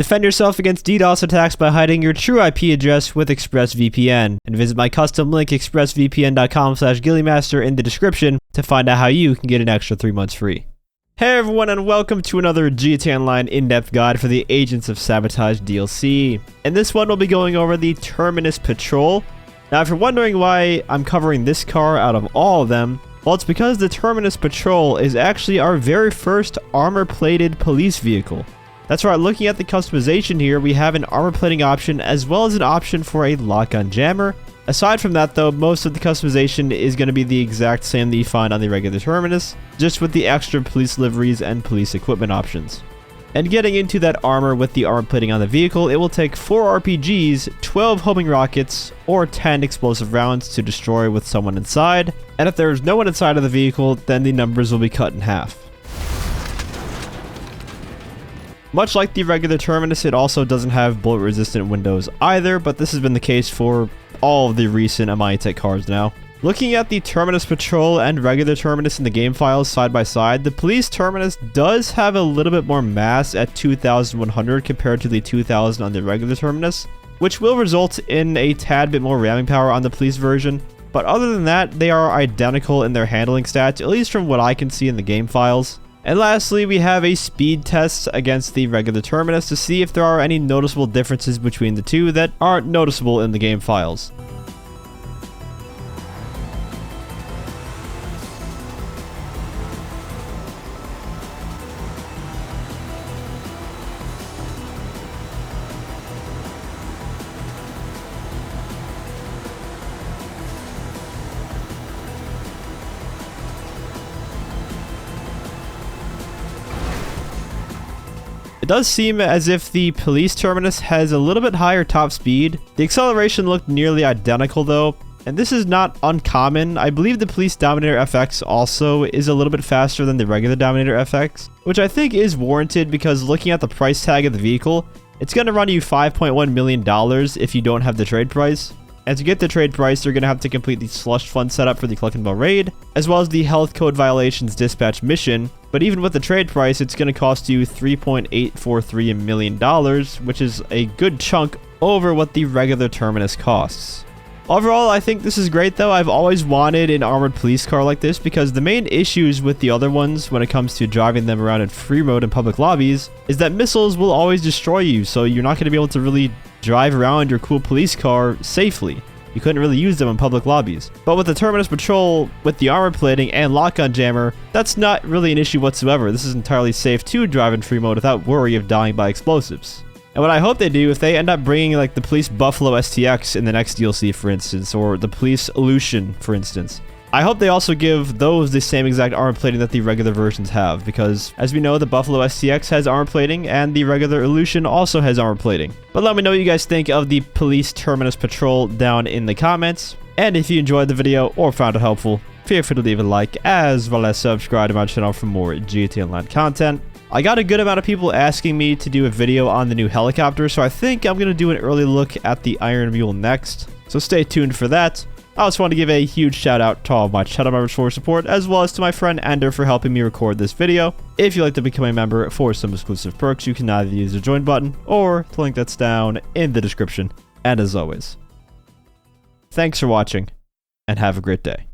Defend yourself against DDoS attacks by hiding your true IP address with ExpressVPN, and visit my custom link expressvpn.com/ghilliemaster in the description to find out how you can get an extra 3 months free. Hey everyone, and welcome to another gtaonline in-depth guide for the Agents of Sabotage DLC. In this one, we'll be going over the Terminus Patrol. Now, if you're wondering why I'm covering this car out of all of them, well, it's because the Terminus Patrol is actually our very first armor-plated police vehicle. That's right, looking at the customization here, we have an armor plating option as well as an option for a lock-on jammer. Aside from that though, most of the customization is going to be the exact same that you find on the regular Terminus, just with the extra police liveries and police equipment options. And getting into that armor with the armor plating on the vehicle, it will take 4 RPGs, 12 homing rockets, or 10 explosive rounds to destroy with someone inside, and if there is no one inside of the vehicle, then the numbers will be cut in half. Much like the regular Terminus, it also doesn't have bullet-resistant windows either, but this has been the case for all of the recent UNEDITED cars now. Looking at the Terminus Patrol and regular Terminus in the game files side by side, the police Terminus does have a little bit more mass at 2,100 compared to the 2,000 on the regular Terminus, which will result in a tad bit more ramming power on the police version. But other than that, they are identical in their handling stats, at least from what I can see in the game files. And lastly, we have a speed test against the regular Terminus to see if there are any noticeable differences between the two that aren't noticeable in the game files. It does seem as if the police Terminus has a little bit higher top speed. The acceleration looked nearly identical though, and this is not uncommon. I believe the police Dominator FX also is a little bit faster than the regular Dominator FX, which I think is warranted because looking at the price tag of the vehicle, it's going to run you $5.1 million if you don't have the trade price. And to get the trade price, you're going to have to complete the slush fund setup for the collectible raid, as well as the health code violations dispatch mission. But even with the trade price, it's going to cost you $3.843 million, which is a good chunk over what the regular Terminus costs. Overall, I think this is great though. I've always wanted an armored police car like this because the main issues with the other ones when it comes to driving them around in free mode in public lobbies is that missiles will always destroy you, so you're not going to be able to really drive around your cool police car safely. You couldn't really use them in public lobbies. But with the Terminus Patrol, with the armor plating and lock-on jammer, that's not really an issue whatsoever. This is entirely safe to drive in free mode without worry of dying by explosives. And what I hope they do, if they end up bringing like the Police Buffalo STX in the next DLC, for instance, or the Police Illusion, for instance, I hope they also give those the same exact armor plating that the regular versions have, because as we know, the Buffalo STX has armor plating and the regular Illusion also has armor plating. But let me know what you guys think of the Police Terminus Patrol down in the comments. And if you enjoyed the video or found it helpful, feel free to leave a like as well as subscribe to my channel for more gtaonline content. I got a good amount of people asking me to do a video on the new helicopter, so I think I'm going to do an early look at the Iron Mule next. So stay tuned for that. I also want to give a huge shout out to all of my channel members for support, as well as to my friend Ender for helping me record this video. If you'd like to become a member for some exclusive perks, you can either use the join button or the link that's down in the description. And as always, thanks for watching and have a great day.